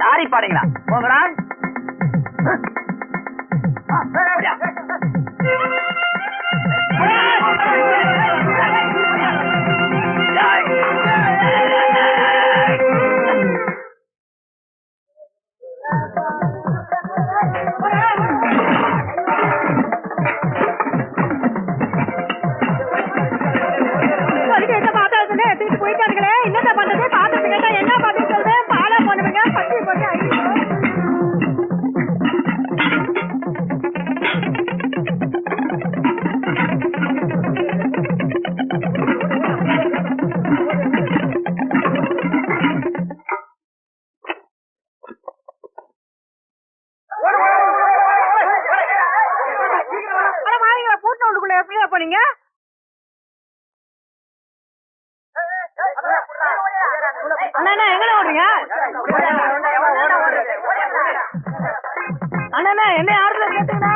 Lorry பாடுங்களா போங்கடா. போயிட்டாருங்களே, என்னடா பண்றது? பாத்துட்டு கேட்டா என்ன பாத்து சொல்றேன்? பாலா பண்ணுவீங்க, பட்டி போட்டு கூட்டு உள்ளுக்குள்ள எப்படியா போனீங்க? அண்ணா எங்க ஓடுறீங்க? அண்ணா என்ன யாருல கேட்டீங்கன்னா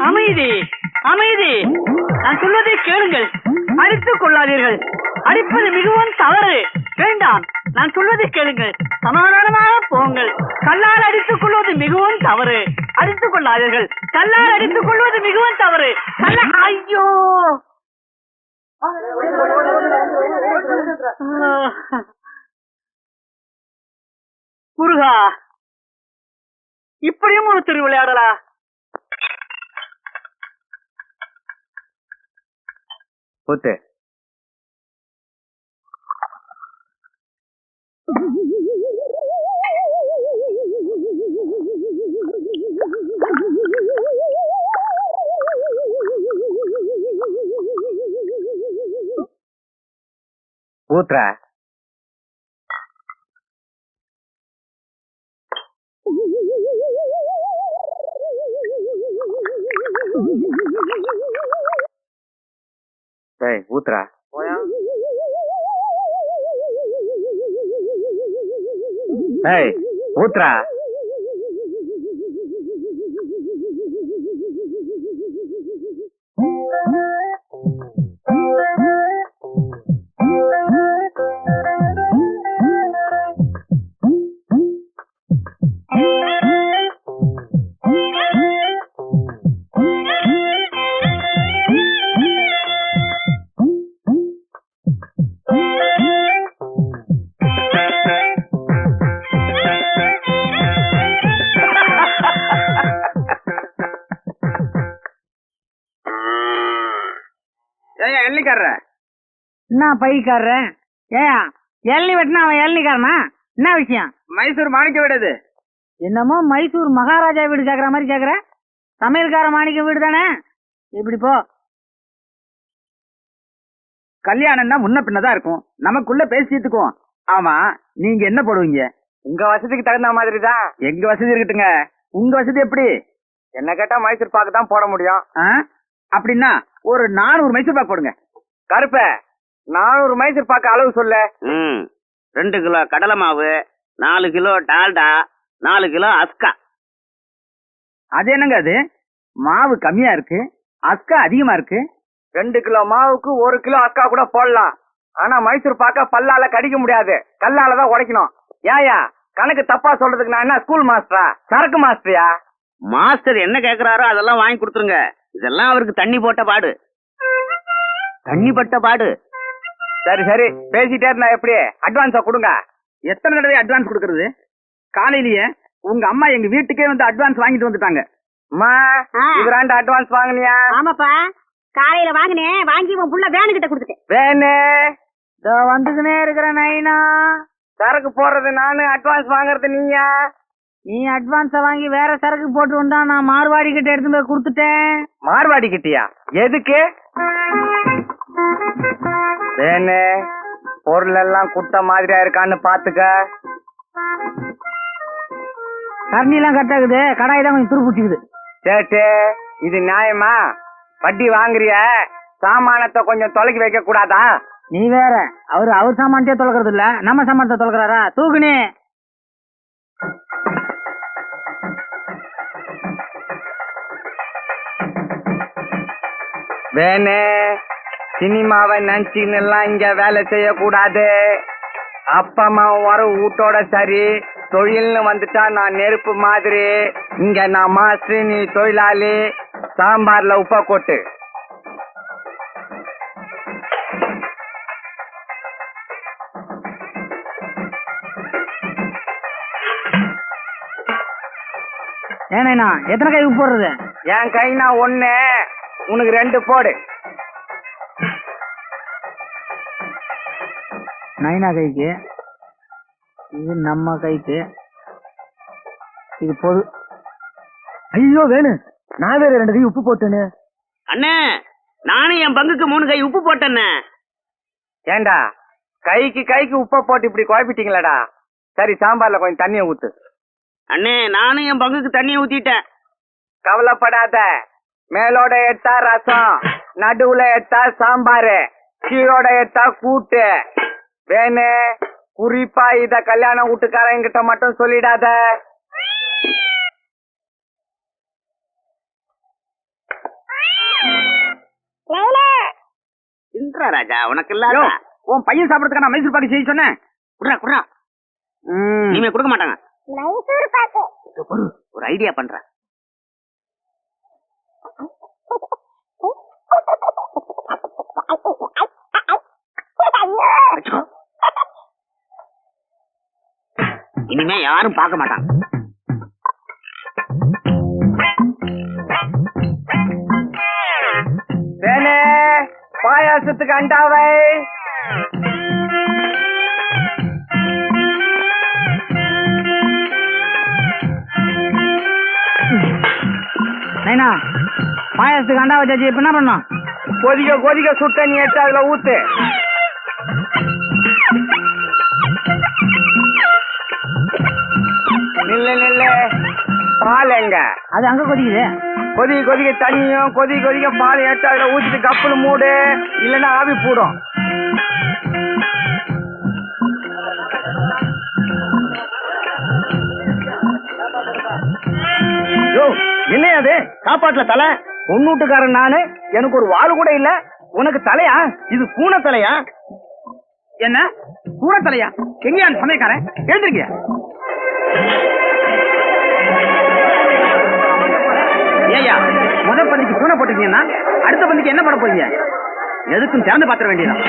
அமைதி அமைதி, நான் சொல்வதை கேளுங்கள். அடித்துக் கொள்ளாதீர்கள். அடிப்பது மிகவும் தவறு. வேண்டாம், நான் சொல்வதை கேளுங்கள். சமாதானமாக போங்கள். கல்லால் அடித்துக் கொள்வது மிகவும் தவறு. அடித்துக் கொள்ளாதீர்கள். கல்லால் அடித்துக் கொள்வது மிகவும் தவறு. ஐயோ முருகா, இப்படியும் ஒரு திரு விளையாடலா? கூத்து ஊத்துற. டேய் ஊத்துற. டேய் ஊத்துற. என்ன பைக்காரன்? ஏயா இளநி வெட்டினா அவன் இளநிக்காரனா? என்ன விஷயம்? மைசூர் மாணிக்க வீடு. என்னமோ மைசூர் மகாராஜா வீடு கேக்குற மாதிரி கேக்குற. சமையல்கார மாணிக்க வீடு தானே? இப்படி போ. கல்யாணம்னா முன்ன பின்னதான் இருக்கும், நமக்குள்ள பேசிட்டுக்குவோம். ஆமா, நீங்க என்ன போடுவீங்க? உங்க வசதிக்கு தகுந்த மாதிரி தான். எங்க வசதி இருக்கட்டுங்க, உங்க வசதி எப்படி? என்ன கேட்டா மைசூர் பாக்கு தான் போட முடியும். அப்படின்னா ஒரு 400 மைசூர் பாக்கு போடுங்க. கருப்ப 400 மைசூர் பாக்கு அளவு சொல்ல. 2 கிலோ கடலை மாவு, 4 கிலோ டால்டா, 4 கிலோ அஸ்கா. அது என்னங்க அது? மாவு கம்மியா இருக்கு, அஸ்கா அதிகமா இருக்கு. 2 கிலோ மாவுக்கு 1 கிலோ அஸ்கா கூட போடலாம். ஆனா மைசூர் பாக்க பல்லால கடிக்க முடியாது, கல்லால தான் உடைக்கணும். ஏயா கணக்கு தப்பா சொல்றதுக்கு நான் என்ன ஸ்கூல் மாஸ்டரா, சரக்கு மாஸ்டரியா? மாஸ்டர் என்ன கேக்குறாரோ அதெல்லாம் வாங்கி கொடுத்துருங்க. இதெல்லாம் அவருக்கு தண்ணி போட்ட பாடு. தண்ணி பட்ட பாடு. சரி சரி பேசிட்டே இருந்தா எப்படி? அட்வான்ஸா கொடுங்க. எத்தனை தடவை அட்வான்ஸ் கொடுக்கறது? காலையிலேயே உங்க அம்மா எங்க வீட்டுக்கே வந்து அட்வான்ஸ் வாங்கிட்டு வந்துட்டாங்க. அம்மா இவராண்ட அட்வான்ஸ் வாங்கினியா? ஆமாப்பா, காலையில வாங்கினேன். வாங்கி உன் புள்ள வேணுகிட்ட கொடுத்துட்டேன். வேணு வந்துக்குனே இருக்கிற நைனா. சரக்கு போடுறது நானு, அட்வான்ஸ் வாங்குறது நீயா? நீ அட்வான்ஸ வாங்கி வேற சரக்கு போட்டு வந்தா நான் மார்வாடி கிட்ட எடுத்து போய் கொடுத்துட்டேன். மார்வாடி கிட்டியா? எதுக்கு? வேணு பொருள் எல்லாம் குட்ட மாதிரியா இருக்கான்னு பாத்துக்க. தண்ணி எல்லாம் கட்டாக்குது, கடாய் தான் கொஞ்சம் துருப்பிடிச்சுக்குது. சேட்டு இது நியாயமா? வட்டி வாங்குறிய, சாமானத்தை கொஞ்சம் தொலைக்கி வைக்க கூடாதா? நீ வேற, அவர் சாமான்ட்டே தொலைக்கிறது இல்ல, நம்ம சாமானத்தை தொலைக்கிறாரா? தூக்குனே. வேணு சினிமாவை நினைச்சுன்னு எல்லாம் இங்க வேலை செய்யக்கூடாது. அப்பா அம்மா வர வீட்டோட சரி, தொழில்னு வந்துட்டா நான் நெருப்பு மாதிரி. இங்க நான் மாஸ்டர், நீ தொழிலாளி. சாம்பார்ல உப்ப கொட்டு. ஏனா எத்தனை கை உப்பு போடுறது? என் கைனா 1, உனக்கு 2 போடு. நைனா கைக்கு இது, நம்ம கைக்கு இது பொது. ஐயோ வேணு, நான் வேற 2 கை உப்பு போட்டேன்னு. அண்ணே, நானும் என் பங்குக்கு 3 கை உப்பு போட்டேன்னே. ஏண்டா கைக்கு உப்ப போட்டு இப்படி குழப்பிட்டீங்களடா? சரி சாம்பார்ல கொஞ்சம் தண்ணியை ஊத்து. அண்ணே, நானும் என் பங்குக்கு தண்ணியை ஊத்திட்டேன். கவலைப்படாத, மேலோட எடுத்தா ரசம், நடுவுல எடுத்தா சாம்பாரு, கீழோட எடுத்தா கூட்டு. வேணு குறிப்பா இத கல்யாண வீட்டுக்காரங்கிட்ட மட்டும் சொல்லிடாத. இன்றா ராஜா, உனக்கு இல்லாத உன் பையன் சாப்பிடறதுக்கான மைசூர் பாக்கு செய்ய சொன்னேன். குடுறா குடுறா. இனிமே கொடுக்க மாட்டாங்க. மைசூர் பாக்கு. ஒரு ஐடியா பண்றேன். வச்சுக்கோ. இனிமே யாரும் பார்க்க மாட்டாங்க. வேணே பாயாசத்துக்கு அண்டாவை. நைனா பாயாசத்துக்கு அண்டா வச்சாச்சு, இப்ப என்ன பண்ணோம்? கொதிக்க கொதிக்க சுட்ட நீ எடுத்து அதுல ஊத்து. நில்ல நில்ல, பால் எங்க? அது அங்க கொதிக்குது. கொதிக்க கொதிக்க தண்ணியும் கொதிக்க கொதிக்க பால் எடுத்து அதுல ஊத்திட்டு கப்புல மூடு, இல்லன்னா ஆவி போடும். என்ன அது சாப்பாட்டுல தலை? பொண்ணூட்டுக்காரன் நானு, எனக்கு ஒரு வாள் கூட இல்ல, உனக்கு தலையா? இது பூனை தலையா? என்ன பூனை தலையா? எங்கயா அந்த சமயக்காரன்? எழுந்திருக்கியா? ஏய்யா, முத பந்திக்கு பூனை போட்டிருக்கீங்கன்னா அடுத்த பந்திக்கு என்ன பண்ண போறீங்க? எதுக்கும் திறந்து பாத்திர வேண்டியதான்.